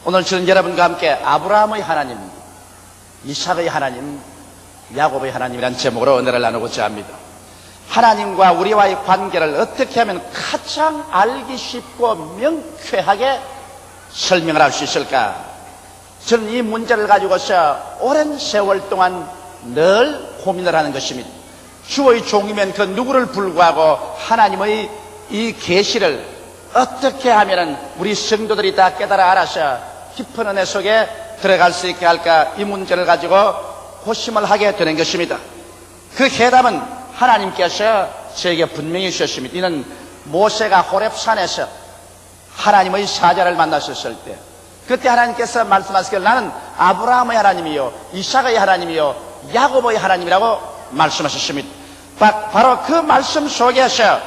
오늘 저는 여러분과 함께 아브라함의 하나님, 이삭의 하나님, 야곱의 하나님이라는 제목으로 은혜를 나누고자 합니다. 하나님과 우리와의 관계를 어떻게 하면 가장 알기 쉽고 명쾌하게 설명을 할 수 있을까? 저는 이 문제를 가지고서 오랜 세월 동안 늘 고민을 하는 것입니다. 주의 종이면 그 누구를 불구하고 하나님의 이 계시를 어떻게 하면 우리 성도들이 다 깨달아 알아서 깊은 은혜 속에 들어갈 수 있게 할까? 이 문제를 가지고 고심을 하게 되는 것입니다. 그 해답은 하나님께서 저에게 분명히 주셨습니다. 이는 모세가 호렙산에서 하나님의 사자를 만나셨을 때, 그때 하나님께서 말씀하시길 나는 아브라함의 하나님이요 이삭의 하나님이요 야곱의 하나님이라고 말씀하셨습니다. 바로 그 말씀 속에서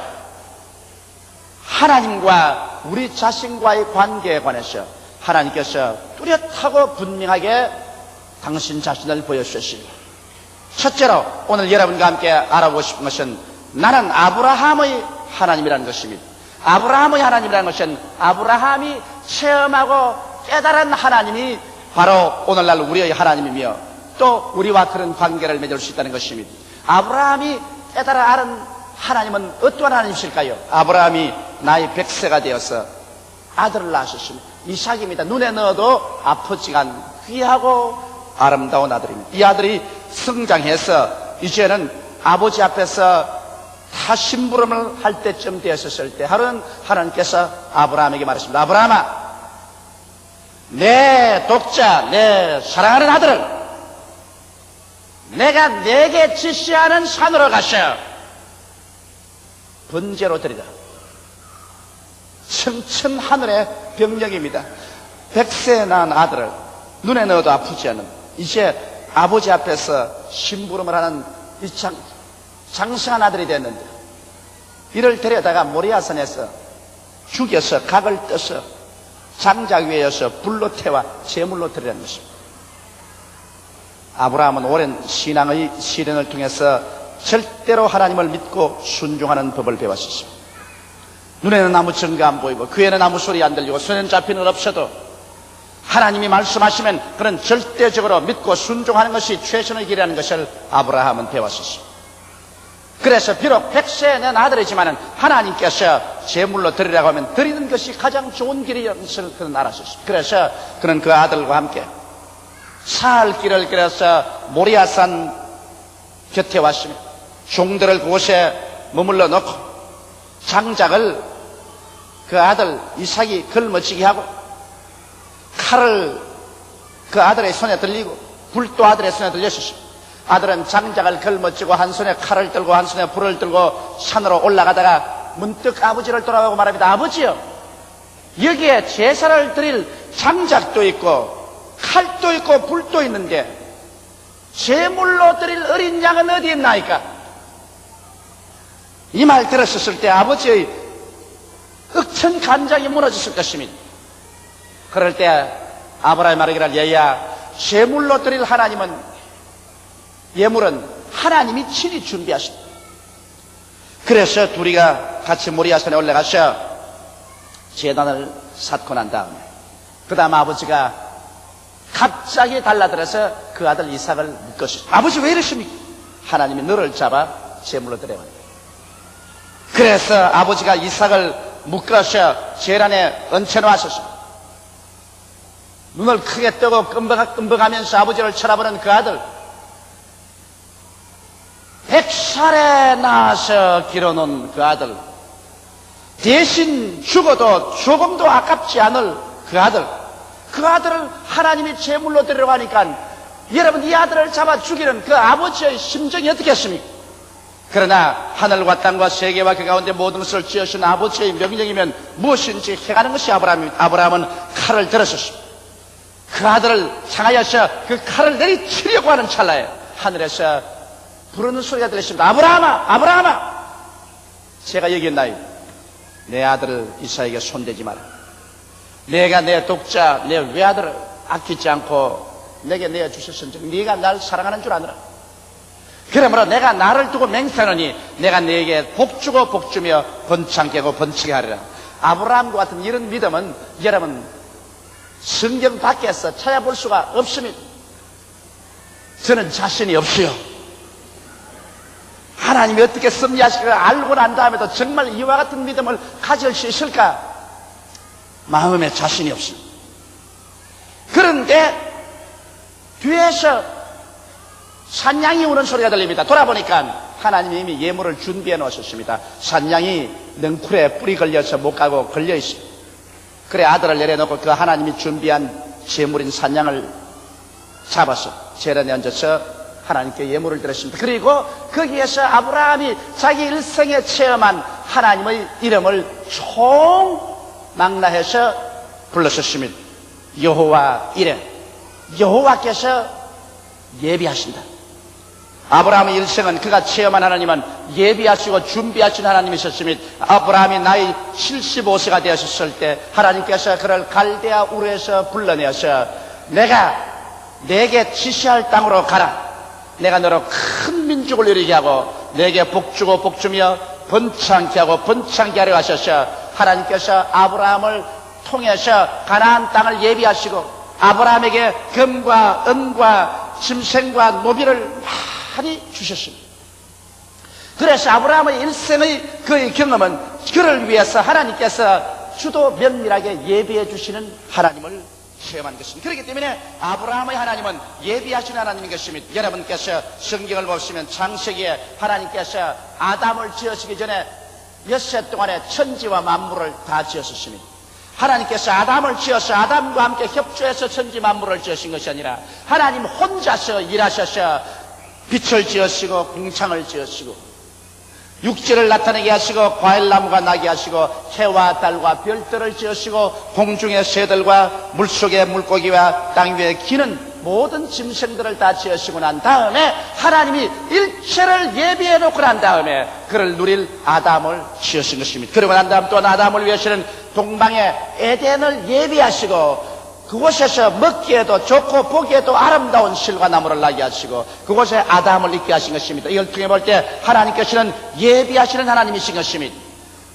하나님과 우리 자신과의 관계에 관해서 하나님께서 뚜렷하고 분명하게 당신 자신을 보여주셨습니다. 첫째로 오늘 여러분과 함께 알아보고 싶은 것은 나는 아브라함의 하나님이라는 것입니다. 아브라함의 하나님이라는 것은 아브라함이 체험하고 깨달은 하나님이 바로 오늘날 우리의 하나님이며 또 우리와 그런 관계를 맺을 수 있다는 것입니다. 아브라함이 깨달아 아는 하나님은 어떠한 하나님이실까요? 아브라함이 나이 100세가 되어서 아들을 낳으셨습니다. 이삭입니다. 눈에 넣어도 아프지가 않은 귀하고 아름다운 아들입니다. 이 아들이 성장해서 이제는 아버지 앞에서 다 심부름을 할 때쯤 되었을 때 하나님께서 아브라함에게 말했습니다. 아브라함아, 내 독자, 내 사랑하는 아들을 내가 내게 지시하는 산으로 가셔 번제로 드리라. 청천 하늘의 병력입니다. 100세 낳은 아들을 눈에 넣어도 아프지 않은, 이제 아버지 앞에서 심부름을 하는 이 장성한 아들이 됐는데, 이를 데려다가 모리아산에서 죽여서 각을 떠서 장작 위에서 불로 태워 제물로 드리라는 것입니다. 아브라함은 오랜 신앙의 시련을 통해서 절대로 하나님을 믿고 순종하는 법을 배웠습니다. 눈에는 아무 증거 안 보이고 귀에는 아무 소리 안 들리고 손에는 잡히는 건 없어도 하나님이 말씀하시면 그는 절대적으로 믿고 순종하는 것이 최선의 길이라는 것을 아브라함은 배웠습니다. 그래서 비록 100세 낸 아들이지만 하나님께서 제물로 드리라고 하면 드리는 것이 가장 좋은 길이라는 것을 그는 알았습니다. 그래서 그는 그 아들과 함께 사흘 길을 걸어서 모리아산 곁에 왔습니다. 종들을 그곳에 머물러 놓고 장작을 그 아들 이삭이 걸머지게 하고 칼을 그 아들의 손에 들리고 불도 아들의 손에 들렸습니다. 아들은 장작을 걸머쥐고 한 손에 칼을 들고 한 손에 불을 들고 산으로 올라가다가 문득 아버지를 돌아보고 말합니다. 아버지요, 여기에 제사를 드릴 장작도 있고 칼도 있고 불도 있는데 제물로 드릴 어린 양은 어디 있나이까? 이 말 들었을 때 아버지의 억천 간장이 무너졌을 것입니다. 그럴 때 아브라함이 말하기를, 얘야, 제물로 드릴 예물은 하나님이 친히 준비하신다. 그래서 둘이가 같이 모리아산에 올라가서 제단을 쌓고 난 다음에 그 다음 아버지가 갑자기 달라들어서 그 아들 이삭을 묶었습니다. 아버지 왜 이러십니까? 하나님이 너를 잡아 제물로 드려야 한다. 그래서 아버지가 이삭을 묶어서 제단에 얹혀놓았습니다. 눈을 크게 뜨고 끔뻑하면서 아버지를 쳐다보는 그 아들, 100살에 낳아서 길어놓은 그 아들, 대신 죽어도 조금도 아깝지 않을 그 아들을 하나님이 제물로 드리려고 하니까 여러분, 이 아들을 잡아 죽이는 그 아버지의 심정이 어떻겠습니까? 그러나 하늘과 땅과 세계와 그 가운데 모든 것을 지으신 아버지의 명령이면 무엇인지 해가는 것이 아브라함은 칼을 들었습니다. 그 아들을 향하여서 그 칼을 내리치려고 하는 찰나에 하늘에서 부르는 소리가 들렸습니다. 아브라함아, 아브라함아, 제가 여기 있나요? 내 아들을 이삭에게 손대지 마라. 내가 내 독자, 내 외아들을 아끼지 않고 내게 내어주셨은즉 네가 날 사랑하는 줄 아느라. 그러므로 내가 나를 두고 맹세하노니 내가 네게 복주고 복주며 번창게 하고 번치게 하리라. 아브라함과 같은 이런 믿음은 여러분 성경 밖에서 찾아볼 수가 없습니다. 저는 자신이 없어요. 하나님이 어떻게 섭리하실까 알고 난 다음에도 정말 이와 같은 믿음을 가질 수 있을까? 마음에 자신이 없습니다. 그런데 뒤에서 산양이 우는 소리가 들립니다. 돌아보니까 하나님이 이미 예물을 준비해 놓으셨습니다. 산양이 넝쿨에 뿌리 걸려서 못 가고 걸려 있습니다. 그래 아들을 내려놓고 그 하나님이 준비한 제물인 산양을 잡아서 재단에 얹어서 하나님께 예물을 드렸습니다. 그리고 거기에서 아브라함이 자기 일생에 체험한 하나님의 이름을 총망라해서 불렀었습니다. 여호와 이레, 여호와께서 예비하신다. 아브라함의 일생은 그가 체험한 하나님은 예비하시고 준비하신 하나님이셨습니다. 아브라함이 나이 75세가 되었을 때 하나님께서 그를 갈대아 우르에서 불러내어서 내게 지시할 땅으로 가라. 내가 너로 큰 민족을 이루게 하고 내게 복주고 복주며 번창케 하고 번창케 하려 하셔서 하나님께서 아브라함을 통해서 가나안 땅을 예비하시고 아브라함에게 금과 은과 짐승과 노비를 많이 주셨습니다. 그래서 아브라함의 일생의 그의 경험은 그를 위해서 하나님께서 주도 면밀하게 예비해 주시는 하나님을 체험한 것입니다. 그렇기 때문에 아브라함의 하나님은 예비하신 하나님인 것입니다. 여러분께서 성경을 보시면 창세기에 하나님께서 아담을 지으시기 전에 엿새 동안에 천지와 만물을 다 지으셨습니다. 하나님께서 아담을 지어서 아담과 함께 협조해서 천지 만물을 지으신 것이 아니라 하나님 혼자서 일하셔서 빛을 지으시고 궁창을 지으시고 육지를 나타내게 하시고 과일나무가 나게 하시고 해와 달과 별들을 지으시고 공중의 새들과 물속의 물고기와 땅 위에 기는 모든 짐승들을 다 지으시고 난 다음에 하나님이 일체를 예비해 놓고 난 다음에 그를 누릴 아담을 지으신 것입니다. 그리고 난 다음 또한 아담을 위해서는 동방의 에덴을 예비하시고 그곳에서 먹기에도 좋고 보기에도 아름다운 실과 나무를 나게 하시고 그곳에 아담을 있게 하신 것입니다. 이걸 통해 볼 때 하나님께서는 예비하시는 하나님이신 것입니다.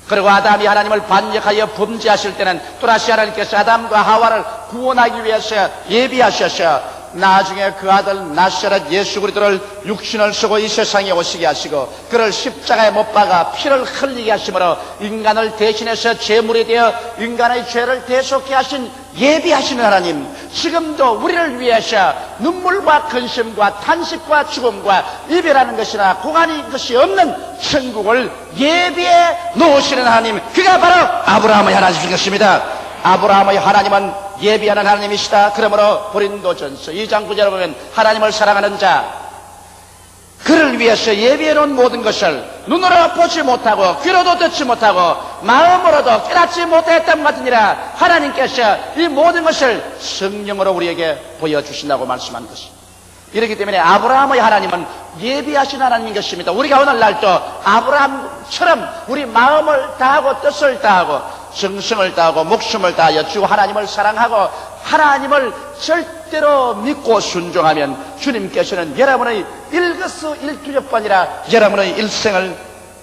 그리고 아담이 하나님을 반역하여 범죄하실 때는 또다시 하나님께서 아담과 하와를 구원하기 위해서 예비하셔서 나중에 그 아들 나사렛 예수 그리스도를 육신을 쓰고 이 세상에 오시게 하시고 그를 십자가에 못 박아 피를 흘리게 하심으로 인간을 대신해서 제물이 되어 인간의 죄를 대속케 하신 예비하시는 하나님, 지금도 우리를 위해서 눈물과 근심과 탄식과 죽음과 이별하는 것이나 고난이 것이 없는 천국을 예비해 놓으시는 하나님, 그가 바로 아브라함의 하나님이신 것입니다. 아브라함의 하나님은 예비하는 하나님이시다. 그러므로 고린도전서 2장 9절에 보면 하나님을 사랑하는 자, 그를 위해서 예비해 놓은 모든 것을 눈으로 보지 못하고 귀로도 듣지 못하고 마음으로도 깨닫지 못했던 같으니라 하나님께서 이 모든 것을 성령으로 우리에게 보여주신다고 말씀한 것입니다. 이렇기 때문에 아브라함의 하나님은 예비하신 하나님인 것입니다. 우리가 오늘날도 아브라함처럼 우리 마음을 다하고 뜻을 다하고 정성을 다하고 목숨을 다하여 주 하나님을 사랑하고 하나님을 절대로 믿고 순종하면 주님께서는 여러분의 일거수일투족뿐 아니라 여러분의 일생을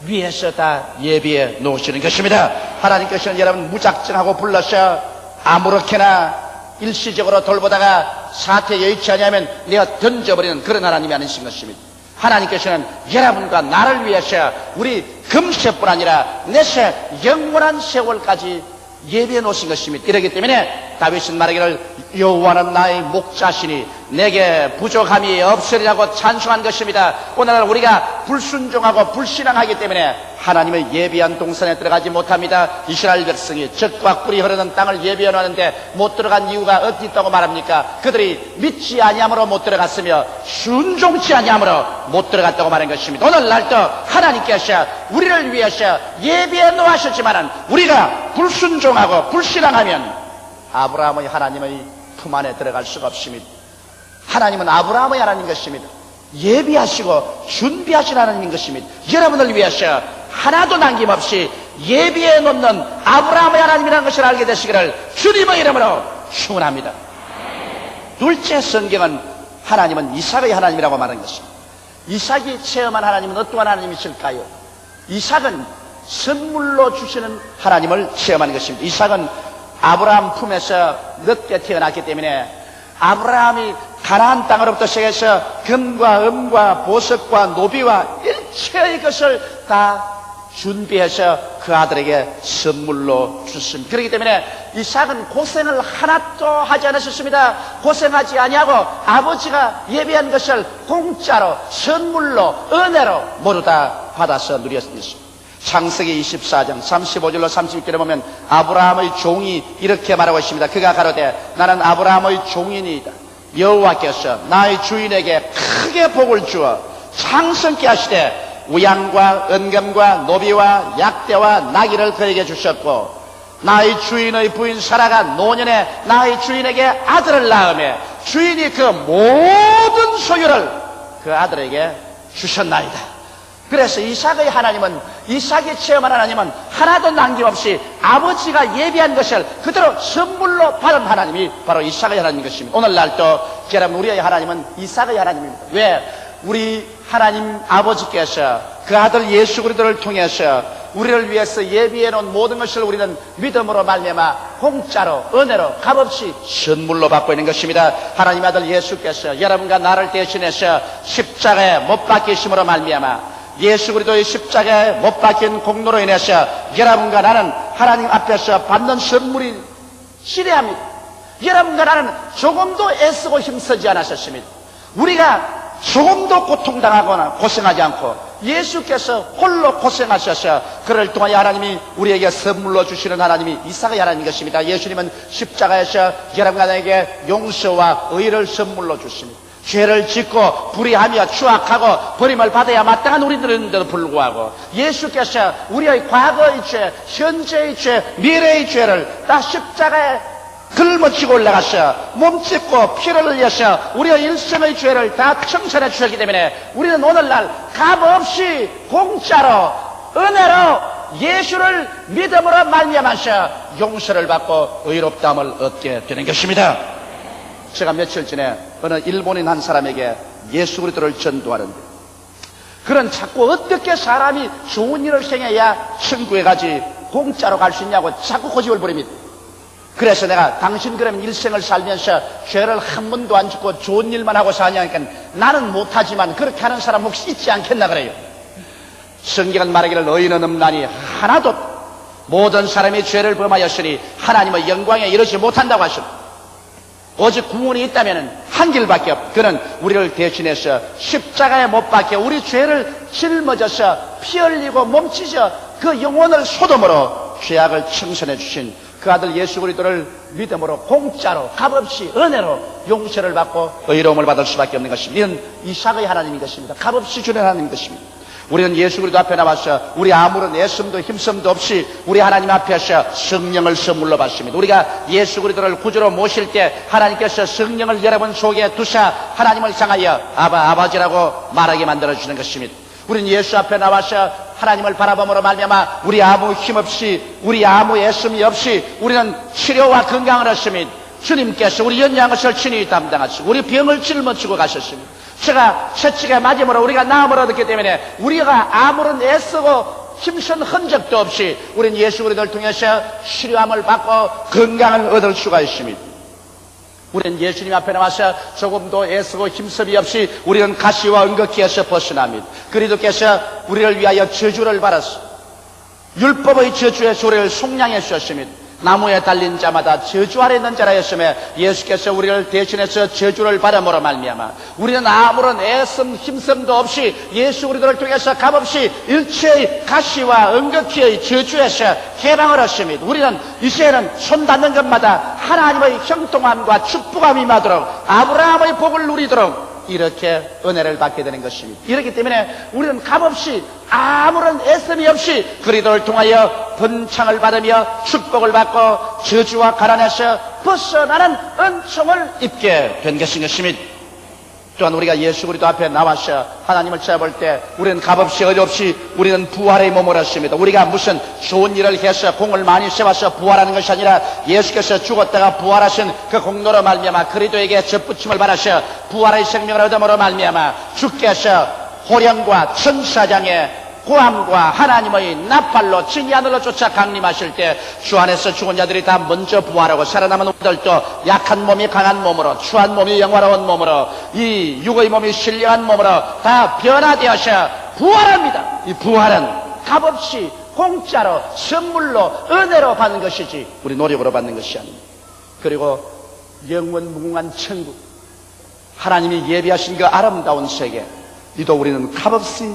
위해서 다 예비해 놓으시는 것입니다. 하나님께서는 여러분 무작정하고 불러서 아무렇게나 일시적으로 돌보다가 사태 여의치 아니하면 내가 던져버리는 그런 하나님이 아니신 것입니다. 하나님께서는 여러분과 나를 위해서 우리 금세뿐 아니라 내세 영원한 세월까지 예비해 놓으신 것입니다. 이렇기 때문에 다윗은 말하기를 여호와는 나의 목자시니 내게 부족함이 없으리라고 찬송한 것입니다. 오늘날 우리가 불순종하고 불신앙하기 때문에 하나님의 예비한 동산에 들어가지 못합니다. 이스라엘 백성이 젖과 꿀이 흐르는 땅을 예비해 놓았는데 못 들어간 이유가 어디 있다고 말합니까? 그들이 믿지 아니함으로 못 들어갔으며 순종치 아니함으로 못 들어갔다고 말한 것입니다. 오늘날도 하나님께서 우리를 위해서 예비해 놓으셨지만 우리가 불순종하고 불신앙하면 아브라함의 하나님의 품 안에 들어갈 수가 없습니다. 하나님은 아브라함의 하나님인 것입니다. 예비하시고 준비하신 하나님인 것입니다. 여러분을 위해서 하나도 남김없이 예비해 놓는 아브라함의 하나님이라는 것을 알게 되시기를 주님의 이름으로 축원합니다. 둘째, 성경은 하나님은 이삭의 하나님이라고 말한 것입니다. 이삭이 체험한 하나님은 어떠한 하나님이실까요? 이삭은 선물로 주시는 하나님을 체험하는 것입니다. 이삭은 아브라함 품에서 늦게 태어났기 때문에 아브라함이 가나안 땅으로부터 시작해서 금과 은과 보석과 노비와 일체의 것을 다 준비해서 그 아들에게 선물로 줬습니다. 그렇기 때문에 이삭은 고생을 하나도 하지 않으셨습니다. 고생하지 아니하고 아버지가 예비한 것을 공짜로 선물로 은혜로 모두 다 받아서 누렸습니다. 창세기 24장 35절로 36절에 보면 아브라함의 종이 이렇게 말하고 있습니다. 그가 가로되 나는 아브라함의 종이니이다. 여호와께서 나의 주인에게 크게 복을 주어昌盛게 하시되 우양과 은금과 노비와 약대와 나귀를 그에게 주셨고 나의 주인의 부인 사라가 노년에 나의 주인에게 아들을 낳으며 주인이 그 모든 소유를 그 아들에게 주셨나이다. 그래서 이삭의 하나님은, 이삭이 체험한 하나님은 하나도 남김없이 아버지가 예비한 것을 그대로 선물로 받은 하나님이 바로 이삭의 하나님인 것입니다. 오늘날도 여러분, 우리의 하나님은 이삭의 하나님입니다. 왜? 우리 하나님 아버지께서 그 아들 예수 그리스도를 통해서 우리를 위해서 예비해 놓은 모든 것을 우리는 믿음으로 말미암아 공짜로 은혜로 값없이 선물로 받고 있는 것입니다. 하나님 아들 예수께서 여러분과 나를 대신해서 십자가에 못 박히심으로 말미암아 예수 그리스도의 십자가에 못 박힌 공로로 인해서 여러분과 나는 하나님 앞에서 받는 선물이 시대합니다. 여러분과 나는 조금도 애쓰고 힘쓰지 않으셨습니다. 우리가 조금도 고통당하거나 고생하지 않고 예수께서 홀로 고생하셔서 그를 통하여 하나님이 우리에게 선물로 주시는 하나님이 이삭의 하나님인 것입니다. 예수님은 십자가에서 여러분과 나에게 용서와 의를 선물로 주십니다. 죄를 짓고 불의하며 추악하고 버림을 받아야 마땅한 우리들인데도 불구하고 예수께서 우리의 과거의 죄, 현재의 죄, 미래의 죄를 다 십자가에 짊어지고 올라가서 몸짓고 피를 흘려서 우리의 일생의 죄를 다 청산해 주셨기 때문에 우리는 오늘날 값없이 공짜로 은혜로 예수를 믿음으로 말미암아서 용서를 받고 의롭다함을 얻게 되는 것입니다. 제가 며칠 전에 어느 일본인 한 사람에게 예수 그리스도를 전도하는데 그런 자꾸 어떻게 사람이 좋은 일을 행해야 천국에 가지 공짜로 갈 수 있냐고 자꾸 고집을 부립니다. 그래서 내가 당신 그러면 일생을 살면서 죄를 한 번도 안 짓고 좋은 일만 하고 사냐니까 나는 못하지만 그렇게 하는 사람 혹시 있지 않겠나 그래요. 성경은 말하기를 너희는 없나니 하나도 모든 사람이 죄를 범하였으니 하나님의 영광에 이르지 못한다고 하십니다. 오직 구원이 있다면 한 길밖에 없. 그는 우리를 대신해서 십자가에 못 박혀 우리 죄를 짊어져서 피 흘리고 몸치셔 그 영혼을 소돔으로 죄악을 청산해 주신 그 아들 예수 그리스도를 믿음으로 공짜로 값없이 은혜로 용서를 받고 의로움을 받을 수밖에 없는 것입니다. 이는 이삭의 하나님인 것입니다. 값없이 주는 하나님인 것입니다. 우리는 예수 그리스도 앞에 나와서 우리 아무런 애씀도 힘씀도 없이 우리 하나님 앞에서 성령을 선물로 받습니다. 우리가 예수 그리스도를 구주로 모실 때 하나님께서 성령을 여러분 속에 두사 하나님을 향하여 아버지라고 말하게 만들어주는 것입니다. 우리는 예수 앞에 나와서 하나님을 바라봄으로 말미암아 우리 아무 힘없이 우리 아무 애씀이 없이 우리는 치료와 건강을 얻습니다. 주님께서 우리 연약한 것을 친히 담당하시고 우리 병을 짊어지고 가셨습니다. 제가 채찍에 맞음으로 우리가 나음을 얻었기 때문에 우리가 아무런 애쓰고 힘쓴 흔적도 없이 우리는 예수 그리스도를 통해서 치료함을 받고 건강을 얻을 수가 있습니다. 우리는 예수님 앞에 나와서 조금도 애쓰고 힘쓰기 없이 우리는 가시와 은거키에서 벗어납니다. 그리스도께서 우리를 위하여 저주를 받았어. 율법의 저주에서 우리를 속량해 주셨습니다. 나무에 달린 자마다 저주 아래 있는 자라였으며 예수께서 우리를 대신해서 저주를 받음으로 말미암아 우리는 아무런 애씀 힘씀도 없이 예수 그리스도를 통해서 값없이 일체의 가시와 은거키의 저주에서 해방을 얻습니다. 우리는 이제는 손 닿는 것마다 하나님의 형통함과 축복함이 임하도록 아브라함의 복을 누리도록 이렇게 은혜를 받게 되는 것입니다. 이렇기 때문에 우리는 값없이 아무런 애씀이 없이 그리스도를 통하여 번창을 받으며 축복을 받고 저주와 가난에서 벗어나는 은총을 입게 된 것입니다. 또한 우리가 예수 그리스도 앞에 나와서 하나님을 찾아볼 때 우리는 값없이 어렵이 우리는 부활의 몸을 얻습니다. 우리가 무슨 좋은 일을 해서 공을 많이 세워서 부활하는 것이 아니라 예수께서 죽었다가 부활하신 그 공로로 말미암아 그리스도에게 접붙임을 받아서 부활의 생명을 얻음으로 말미암아 주께서 호령과 천사장의 고함과 하나님의 나팔로 진이 하늘로 쫓아 강림하실 때 주 안에서 죽은 자들이 다 먼저 부활하고 살아남은 우리들도 약한 몸이 강한 몸으로, 추한 몸이 영화로운 몸으로, 이 육의 몸이 신령한 몸으로 다 변화되어서 부활합니다. 이 부활은 값없이 공짜로 선물로 은혜로 받는 것이지 우리 노력으로 받는 것이 아닙니다. 그리고 영원 무궁한 천국, 하나님이 예비하신 그 아름다운 세계, 이도 우리는 값없이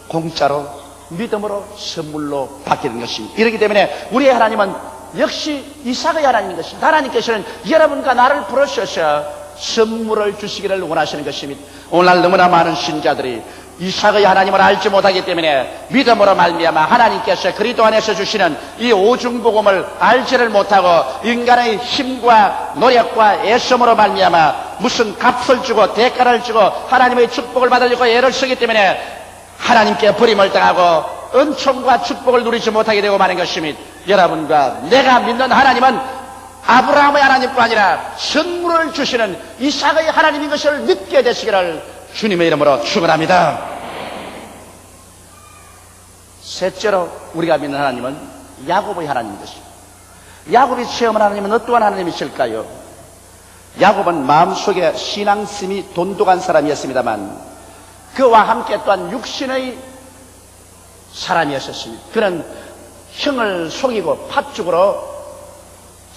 공짜로 믿음으로 선물로 받게 된 것입니다. 이렇기 때문에 우리의 하나님은 역시 이삭의 하나님인 것입니다. 하나님께서는 여러분과 나를 부르셔서 선물을 주시기를 원하시는 것입니다. 오늘날 너무나 많은 신자들이 이삭의 하나님을 알지 못하기 때문에 믿음으로 말미암아 하나님께서 그리스도 안에서 주시는 이 오중복음을 알지를 못하고 인간의 힘과 노력과 애씀으로 말미암아 무슨 값을 주고 대가를 주고 하나님의 축복을 받으려고 애를 쓰기 때문에 하나님께 버림을 당하고 은총과 축복을 누리지 못하게 되고 마는 것입니다. 여러분과 내가 믿는 하나님은 아브라함의 하나님뿐 아니라 선물을 주시는 이삭의 하나님인 것을 믿게 되시기를 주님의 이름으로 축원합니다. 셋째로 우리가 믿는 하나님은 야곱의 하나님인 것입니다. 야곱이 체험한 하나님은 어떠한 하나님이실까요? 야곱은 마음속에 신앙심이 돈독한 사람이었습니다만 그와 함께 또한 육신의 사람이었습니다. 그는 형을 속이고 팥죽으로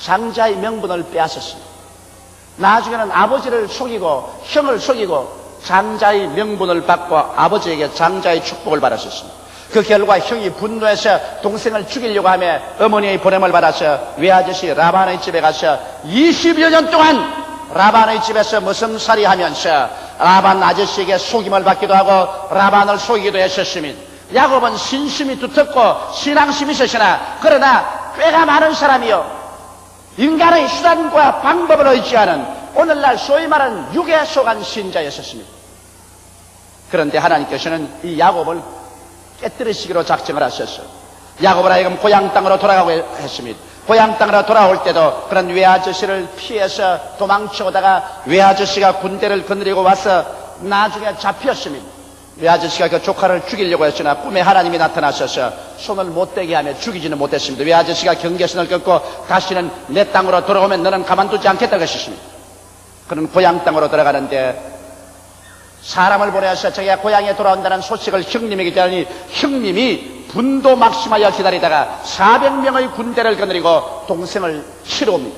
장자의 명분을 빼앗았습니다. 나중에는 아버지를 속이고 형을 속이고 장자의 명분을 받고 아버지에게 장자의 축복을 받았습니다. 그 결과 형이 분노해서 동생을 죽이려고 하며 어머니의 보냄을 받아서 외아저씨 라반의 집에 가서 20여 년 동안 라반의 집에서 머슴살이 하면서 라반 아저씨에게 속임을 받기도 하고 라반을 속이기도 했었습니다. 야곱은 신심이 두텁고 신앙심이 있으시나 그러나 꾀가 많은 사람이요, 인간의 수단과 방법을 의지하는 오늘날 소위 말하는 육에 속한 신자였었습니다. 그런데 하나님께서는 이 야곱을 깨뜨리시기로 작정을 하셨어요. 야곱을 하여금 고향 땅으로 돌아가고 했습니다. 고향 땅으로 돌아올 때도 그런 외아저씨를 피해서 도망쳐오다가 외아저씨가 군대를 거느리고 와서 나중에 잡혔습니다. 외아저씨가 그 조카를 죽이려고 했으나 꿈에 하나님이 나타나셔서 손을 못대게 하며 죽이지는 못했습니다. 외아저씨가 경계선을 끊고 다시는 내 땅으로 돌아오면 너는 가만두지 않겠다고 하셨습니다. 그는 고향 땅으로 들어가는데 사람을 보내서 자기가 고향에 돌아온다는 소식을 형님에게 전하니 형님이 분도 막심하여 기다리다가 400명의 군대를 거느리고 동생을 치러 옵니다.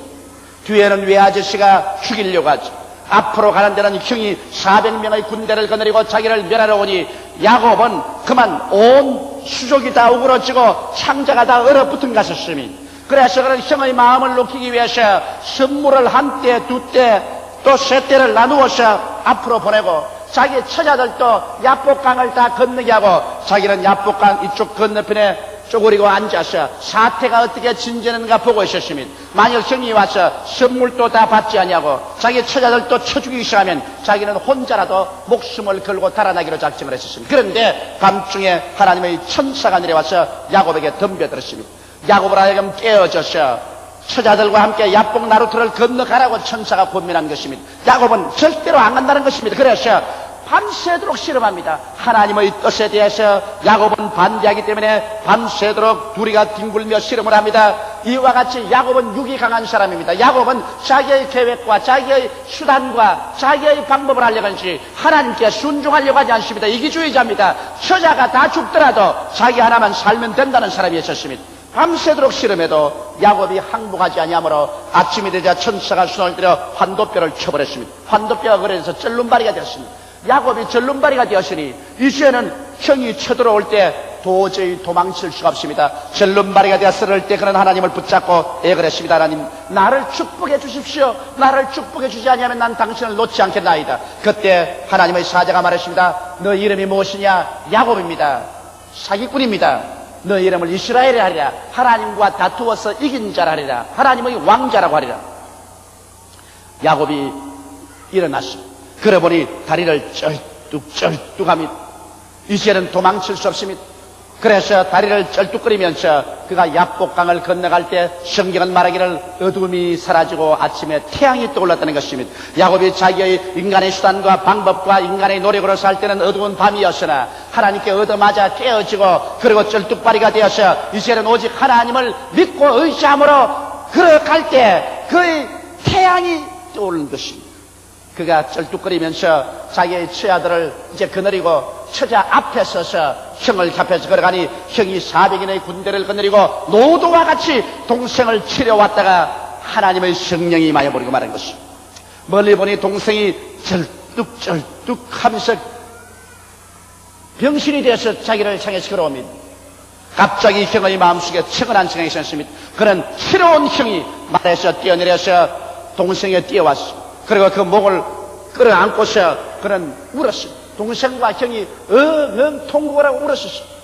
뒤에는 외아저씨가 죽이려고 하죠. 앞으로 가는 데는 형이 400명의 군대를 거느리고 자기를 멸하러 오니 야곱은 그만 온 수족이 다 우그러지고 창자가 다 얼어붙은 것이었으니 그래서 그런 형의 마음을 높이기 위해서 선물을 한 때, 두 때, 또 세 때를 나누어서 앞으로 보내고 자기 처자들도 야복강을 다 건너게 하고 자기는 야복강 이쪽 건너편에 쪼그리고 앉아서 사태가 어떻게 진전하는가 보고 있었습니다. 만일 형이 와서 선물도 다 받지 않냐고 자기 처자들도 쳐 죽이기 시작하면 자기는 혼자라도 목숨을 걸고 달아나기로 작정을 했었습니다. 그런데 밤중에 하나님의 천사가 내려와서 야곱에게 덤벼들었습니다. 야곱을 하여금 깨어져서 처자들과 함께 야복 나루터를 건너가라고 천사가 권면한 것입니다. 야곱은 절대로 안 간다는 것입니다. 그래서 밤새도록 실험합니다. 하나님의 뜻에 대해서 야곱은 반대하기 때문에 밤새도록 둘이가 뒹굴며 실험을 합니다. 이와 같이 야곱은 육이 강한 사람입니다. 야곱은 자기의 계획과 자기의 수단과 자기의 방법을 하려고 하지 하나님께 순종하려고 하지 않습니다. 이기주의자입니다. 처자가 다 죽더라도 자기 하나만 살면 된다는 사람이었습니다. 밤새도록 실험해도 야곱이 항복하지 아니하므로 아침이 되자 천사가 손을 들여 환도뼈를 쳐버렸습니다. 환도뼈가 그래서 절름발이가 되었습니다. 야곱이 절름발이가 되었으니 이제는 형이 쳐들어올 때 도저히 도망칠 수가 없습니다. 절름발이가 되었을 때 그는 하나님을 붙잡고 애걸했습니다. 하나님, 나를 축복해 주십시오. 나를 축복해 주지 아니하면 난 당신을 놓지 않겠나이다. 그때 하나님의 사자가 말했습니다. 너 이름이 무엇이냐? 야곱입니다. 사기꾼입니다. 너 이름을 이스라엘이 하리라. 하나님과 다투어서 이긴 자라 하리라. 하나님의 왕자라고 하리라. 야곱이 일어났습니다. 그러보니 다리를 쩔뚝쩔뚝합니다. 이제는 도망칠 수 없습니다. 그래서 다리를 쩔뚝거리면서 그가 야복강을 건너갈 때 성경은 말하기를 어둠이 사라지고 아침에 태양이 떠올랐다는 것입니다. 야곱이 자기의 인간의 수단과 방법과 인간의 노력으로 살 때는 어두운 밤이었으나 하나님께 얻어맞아 깨어지고 그리고 쩔뚝발이가 되어서 이제는 오직 하나님을 믿고 의지함으로 걸어갈 때 그의 태양이 떠오르는 것입니다. 그가 쩔뚝거리면서 자기의 처자들을 이제 거느리고 처자 앞에 서서 형을 잡혀서 걸어가니 형이 400인의 군대를 거느리고 노도와 같이 동생을 치려왔다가 하나님의 성령이 임하여버리고 말한 것입니다. 멀리 보니 동생이 쩔뚝쩔뚝 하면서 병신이 되어서 자기를 향해서 걸어옵니다. 갑자기 형의 마음속에 측은한 생각이 있었습니다. 그는 새로운 형이 말에서 뛰어내려서 동생에 뛰어왔습니다. 그리고 그 목을 끌어안고서 그는 울었습니다. 동생과 형이 엉엉 통곡을 하고 울었습니다.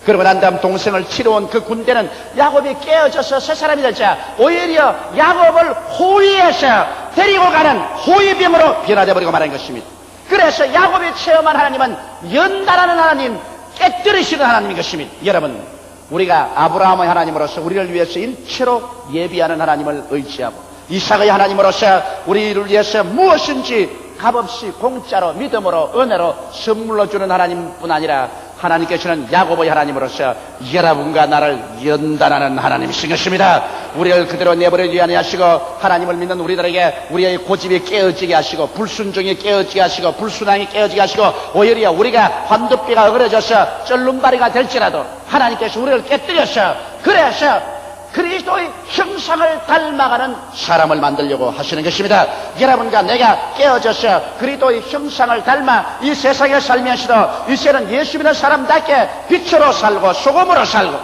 그러고 난 다음 동생을 치러 온 그 군대는 야곱이 깨어져서 새 사람이 되자 오히려 야곱을 호위해서 데리고 가는 호위병으로 변화되어 버리고 말한 것입니다. 그래서 야곱이 체험한 하나님은 연단하는 하나님, 깨뜨리시는 하나님인 것입니다. 여러분, 우리가 아브라함의 하나님으로서 우리를 위해서 일체로 예비하는 하나님을 의지하고 이삭의 하나님으로서 우리를 위해서 무엇인지 값없이 공짜로 믿음으로 은혜로 선물로 주는 하나님뿐 아니라 하나님께서는 야곱의 하나님으로서 여러분과 나를 연단하는 하나님이신 것입니다. 우리를 그대로 내버리지 아니하시고 하나님을 믿는 우리들에게 우리의 고집이 깨어지게 하시고 불순종이 깨어지게 하시고 불순항이 깨어지게 하시고 오히려 우리가 환두뼈가 어그러져서 쩔름바리가 될지라도 하나님께서 우리를 깨뜨려서 그래서 그리스도의 형상을 닮아가는 사람을 만들려고 하시는 것입니다. 여러분과 내가 깨어져서 그리스도의 형상을 닮아 이 세상에 살면서도 이제는 예수 믿는 사람답게 빛으로 살고 소금으로 살고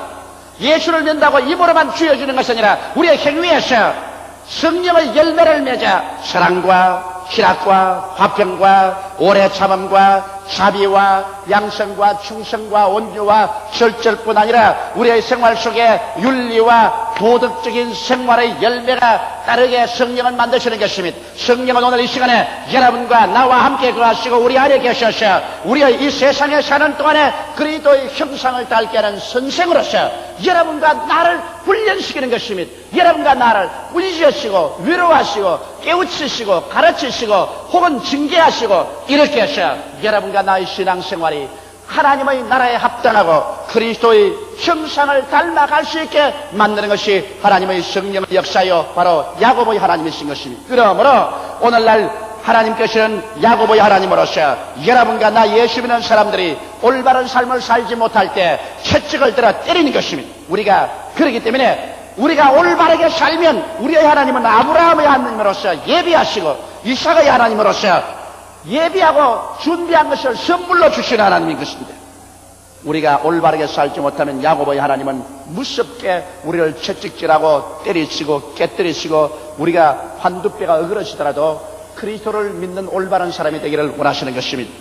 예수를 믿는다고 입으로만 주어지는 것이 아니라 우리의 행위에서 성령의 열매를 맺어 사랑과 희락과 화평과 오래 참음과 자비와 양성과 충성과 온유와 절절뿐 아니라 우리의 생활 속에 윤리와 도덕적인 생활의 열매가 따르게 성령을 만드시는 것입니다. 성령은 오늘 이 시간에 여러분과 나와 함께 거하시고 우리 안에 계셔서 우리의 이 세상에 사는 동안에 그리스도의 형상을 닮게 하는 선생으로서 여러분과 나를 훈련시키는 것입니다. 여러분과 나를 꾸짖으시고 위로하시고 깨우치시고 가르치시고 혹은 징계하시고 이렇게 해서 여러분과 나의 신앙생활이 하나님의 나라에 합당하고 그리스도의 형상을 닮아갈 수 있게 만드는 것이 하나님의 성령의 역사요 바로 야곱의 하나님이신 것입니다. 그러므로 오늘날 하나님께서는 야곱의 하나님으로서 여러분과 나 예수 믿는 사람들이 올바른 삶을 살지 못할 때 채찍을 들어 때리는 것입니다. 우리가 그렇기 때문에 우리가 올바르게 살면 우리의 하나님은 아브라함의 하나님으로서 예비하시고 이삭의 하나님으로서 예비하고 준비한 것을 선물로 주시는 하나님인 것입니다. 우리가 올바르게 살지 못하면 야곱의 하나님은 무섭게 우리를 채찍질하고 때리시고 깨뜨리시고 우리가 환두뼈가 어그러지더라도 그리스도를 믿는 올바른 사람이 되기를 원하시는 것입니다.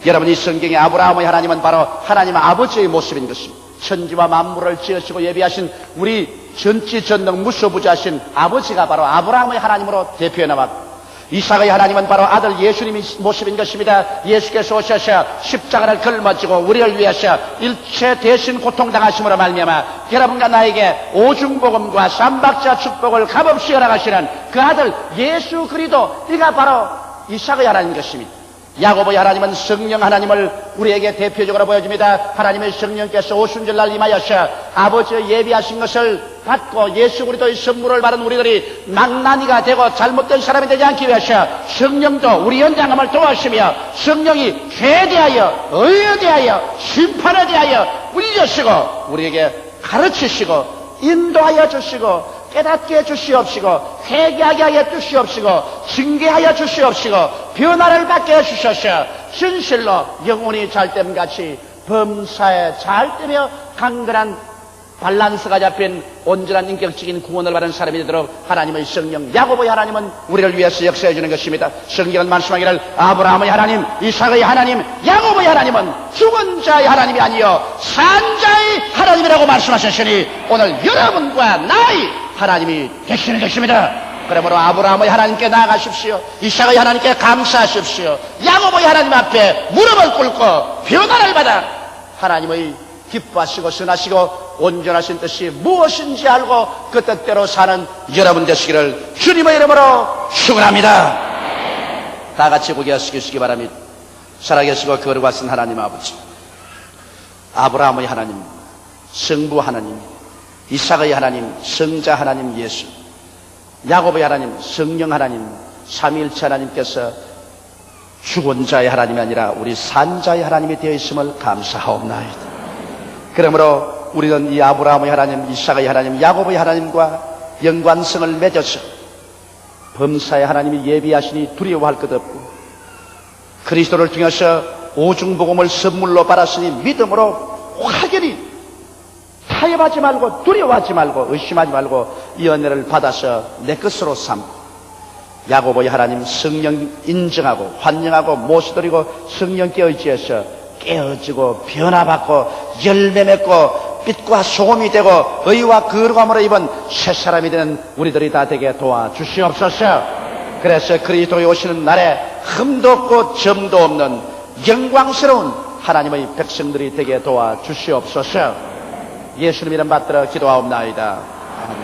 여러분, 이 성경의 아브라함의 하나님은 바로 하나님 아버지의 모습인 것입니다. 천지와 만물을 지으시고 예비하신 우리 전지전능 무소부지하신 아버지가 바로 아브라함의 하나님으로 대표해 나왔고 이삭의 하나님은 바로 아들 예수님의 모습인 것입니다. 예수께서 오셔서 십자가를 걸머지고 우리를 위해서 일체 대신 고통당하심으로 말미암아 여러분과 나에게 오중복음과 삼박자 축복을 값없이 허락하시는 그 아들 예수 그리스도, 이가 바로 이삭의 하나님인 것입니다. 야곱의 하나님은 성령 하나님을 우리에게 대표적으로 보여줍니다. 하나님의 성령께서 오순절날 임하여서 아버지의 예비하신 것을 받고 예수 그리스도의 선물을 받은 우리들이 망나니가 되고 잘못된 사람이 되지 않기 위해서 성령도 우리 연장함을 도와주시며 성령이 죄에 대하여 의에 대하여 심판에 대하여 울려시고 우리에게 가르치시고 인도하여 주시고 깨닫게 해주시옵시고 회개하게 하여 주시옵시고 징계하여 주시옵시고 변화를 받게 해주셔서 진실로 영혼이 잘됨같이 범사에 잘되며 강건한 밸런스가 잡힌 온전한 인격적인 구원을 받은 사람이 되도록 하나님의 성령 야곱의 하나님은 우리를 위해서 역사해 주는 것입니다. 성경은 말씀하기를 아브라함의 하나님, 이삭의 하나님, 야곱의 하나님은 죽은 자의 하나님이 아니요 산 자의 하나님이라고 말씀하셨으니 오늘 여러분과 나의 하나님이 되시는 것입니다. 그러므로 아브라함의 하나님께 나아가십시오. 이삭의 하나님께 감사하십시오. 야곱의 하나님 앞에 무릎을 꿇고 변화를 받아 하나님의 기뻐하시고 선하시고 온전하신 뜻이 무엇인지 알고 그 뜻대로 사는 여러분 되시기를 주님의 이름으로 축원합니다. 다 같이 고개 숙이시기 바랍니다. 살아계시고 거룩하신 하나님 아버지, 아브라함의 하나님, 성부 하나님, 이삭의 하나님, 성자 하나님 예수, 야곱의 하나님, 성령 하나님, 삼위일체 하나님께서 죽은 자의 하나님이 아니라 우리 산 자의 하나님이 되어 있음을 감사하옵나이다. 그러므로 우리는 이 아브라함의 하나님, 이삭의 하나님, 야곱의 하나님과 연관성을 맺어서 범사의 하나님이 예비하시니 두려워할 것 없고, 그리스도를 통해서 오중복음을 선물로 받았으니 믿음으로 확연히 타협하지 말고 두려워하지 말고 의심하지 말고 이 은혜를 받아서 내 것으로 삼고, 야곱의 하나님 성령 인정하고 환영하고 모시드리고 성령께 의지해서 깨어지고 변화받고 열매 맺고 빛과 소금이 되고 의와 거룩함으로 입은 새 사람이 되는 우리들이 다 되게 도와주시옵소서. 그래서 그리스도에 오시는 날에 흠도 없고 점도 없는 영광스러운 하나님의 백성들이 되게 도와주시옵소서. 예수님 이름 받들어 기도하옵나이다. 아멘.